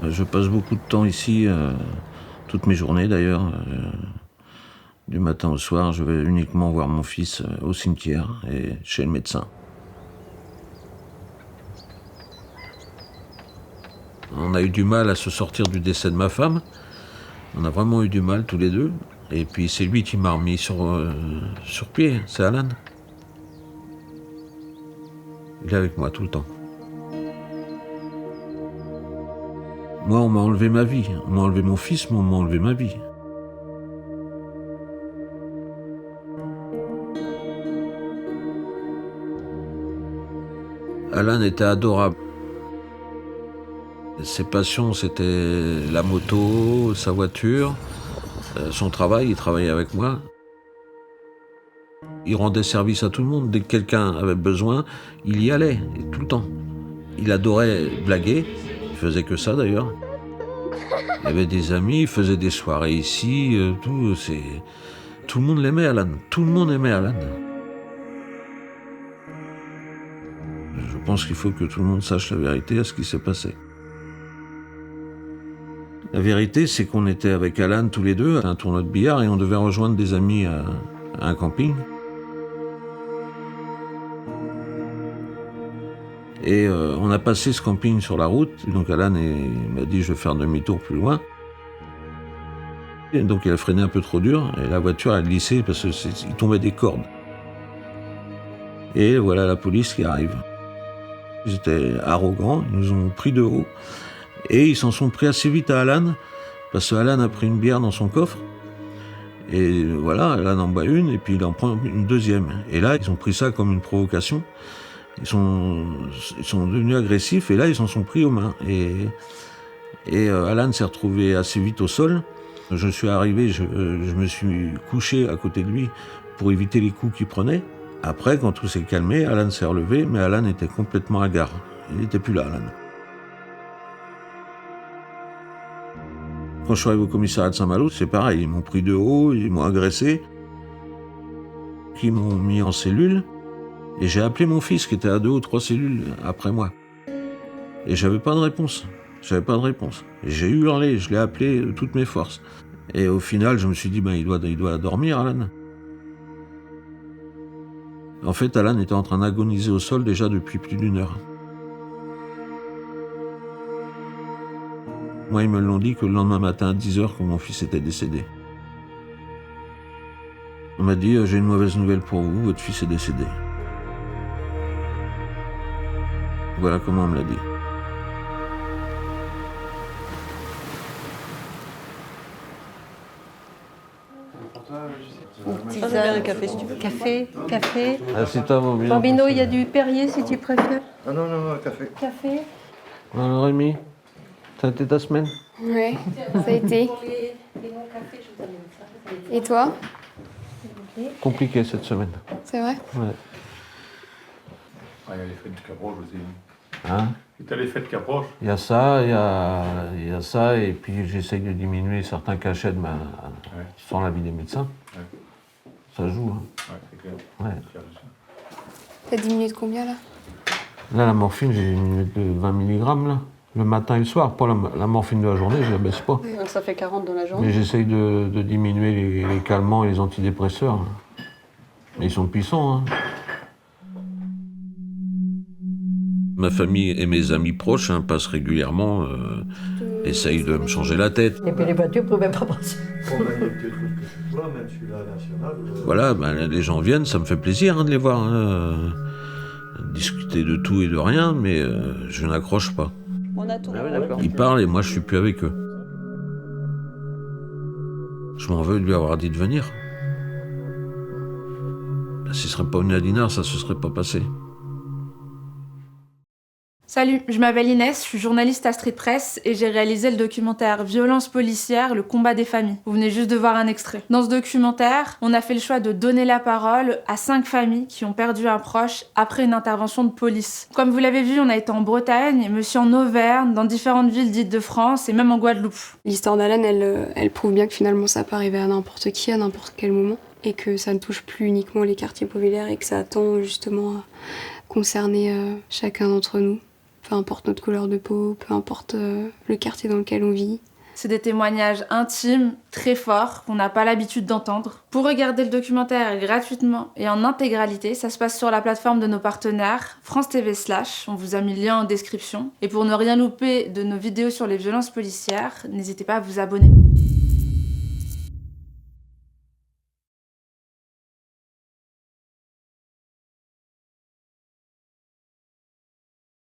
Je passe beaucoup de temps ici, toutes mes journées d'ailleurs. Du matin au soir, je vais uniquement voir mon fils au cimetière et chez le médecin. On a eu du mal à se sortir du décès de ma femme. On a vraiment eu du mal tous les deux. Et puis c'est lui qui m'a remis sur pied, c'est Alan. Il est avec moi tout le temps. Moi, on m'a enlevé ma vie. On m'a enlevé mon fils, mais on m'a enlevé ma vie. Alan était adorable. Ses passions, c'était la moto, sa voiture, son travail. Il travaillait avec moi. Il rendait service à tout le monde. Dès que quelqu'un avait besoin, il y allait, et tout le temps. Il adorait blaguer. Il faisait que ça d'ailleurs. Il avait des amis, il faisait des soirées ici, tout le monde l'aimait, Alan. Tout le monde aimait Alan. Je pense qu'il faut que tout le monde sache la vérité à ce qui s'est passé. La vérité, c'est qu'on était avec Alan tous les deux à un tournoi de billard et on devait rejoindre des amis à un camping. Et on a passé ce camping sur la route, donc Alan m'a dit je vais faire demi-tour plus loin. Et donc il a freiné un peu trop dur et la voiture a glissé parce qu'il tombait des cordes. Et voilà la police qui arrive. Ils étaient arrogants, ils nous ont pris de haut. Et ils s'en sont pris assez vite à Alan, parce que Alan a pris une bière dans son coffre. Et voilà, Alan en boit une et puis il en prend une deuxième. Et là, ils ont pris ça comme une provocation. Ils sont devenus agressifs et là, ils s'en sont pris aux mains. Et Alan s'est retrouvé assez vite au sol. Je suis arrivé, je me suis couché à côté de lui pour éviter les coups qu'il prenait. Après, quand tout s'est calmé, Alan s'est relevé, mais Alan était complètement hagard. Il n'était plus là, Alan. Quand je suis arrivé au commissariat de Saint-Malo, c'est pareil. Ils m'ont pris de haut, ils m'ont agressé. Ils m'ont mis en cellule. Et j'ai appelé mon fils qui était à 2 ou 3 cellules après moi. Et j'avais pas de réponse. Et j'ai hurlé, je l'ai appelé de toutes mes forces. Et au final, je me suis dit, il doit dormir, Alan. En fait, Alan était en train d'agoniser au sol déjà depuis plus d'1 heure. Moi, ils me l'ont dit que le lendemain matin à 10h, quand mon fils était décédé. On m'a dit, j'ai une mauvaise nouvelle pour vous, votre fils est décédé. Voilà comment on me l'a dit. Tisane, café si tu veux. Café. Ah, c'est toi, mon Bambino, il y a du Perrier si tu préfères. Ah non, café. Café. Alors, Rémi, ça a été ta semaine? Oui, ça a été. Et toi? Compliqué cette semaine. C'est vrai? Ouais. Ah, il y a les fêtes qui approchent aussi. Hein? Et t'as les fêtes qui approchent. Il y a ça, et puis j'essaye de diminuer certains cachets sans l'avis des médecins. Ouais. Ça joue, hein. Ouais, c'est clair. Ouais. T'as diminué de combien là? Là, la morphine, j'ai diminué de 20 mg, là. Le matin et le soir. Pas la morphine de la journée, je la baisse pas. Donc ça fait 40 dans la journée. Mais j'essaye de diminuer les calmants et les antidépresseurs. Mais ils sont puissants, hein. Ma famille et mes amis proches passent régulièrement, essayent de me changer la tête. Et puis les voitures ne pouvaient pas passer. Voilà, les gens viennent, ça me fait plaisir de les voir. Discuter de tout et de rien, mais je n'accroche pas. On a tout. Ils parlent et moi je suis plus avec eux. Je m'en veux de lui avoir dit de venir. S'il serait pas venu à Dinard, ça se serait pas passé. Salut, je m'appelle Inès, je suis journaliste à Street Press et j'ai réalisé le documentaire Violence policière, le combat des familles. Vous venez juste de voir un extrait. Dans ce documentaire, on a fait le choix de donner la parole à 5 familles qui ont perdu un proche après une intervention de police. Comme vous l'avez vu, on a été en Bretagne, mais aussi en Auvergne, dans différentes villes dites de France et même en Guadeloupe. L'histoire d'Alan, elle prouve bien que finalement ça peut arriver à n'importe qui, à n'importe quel moment, et que ça ne touche plus uniquement les quartiers populaires et que ça tend justement à concerner chacun d'entre nous. peu importe notre couleur de peau, peu importe le quartier dans lequel on vit. C'est des témoignages intimes, très forts, qu'on n'a pas l'habitude d'entendre. Pour regarder le documentaire gratuitement et en intégralité, ça se passe sur la plateforme de nos partenaires, France TV /, on vous a mis le lien en description. Et pour ne rien louper de nos vidéos sur les violences policières, n'hésitez pas à vous abonner.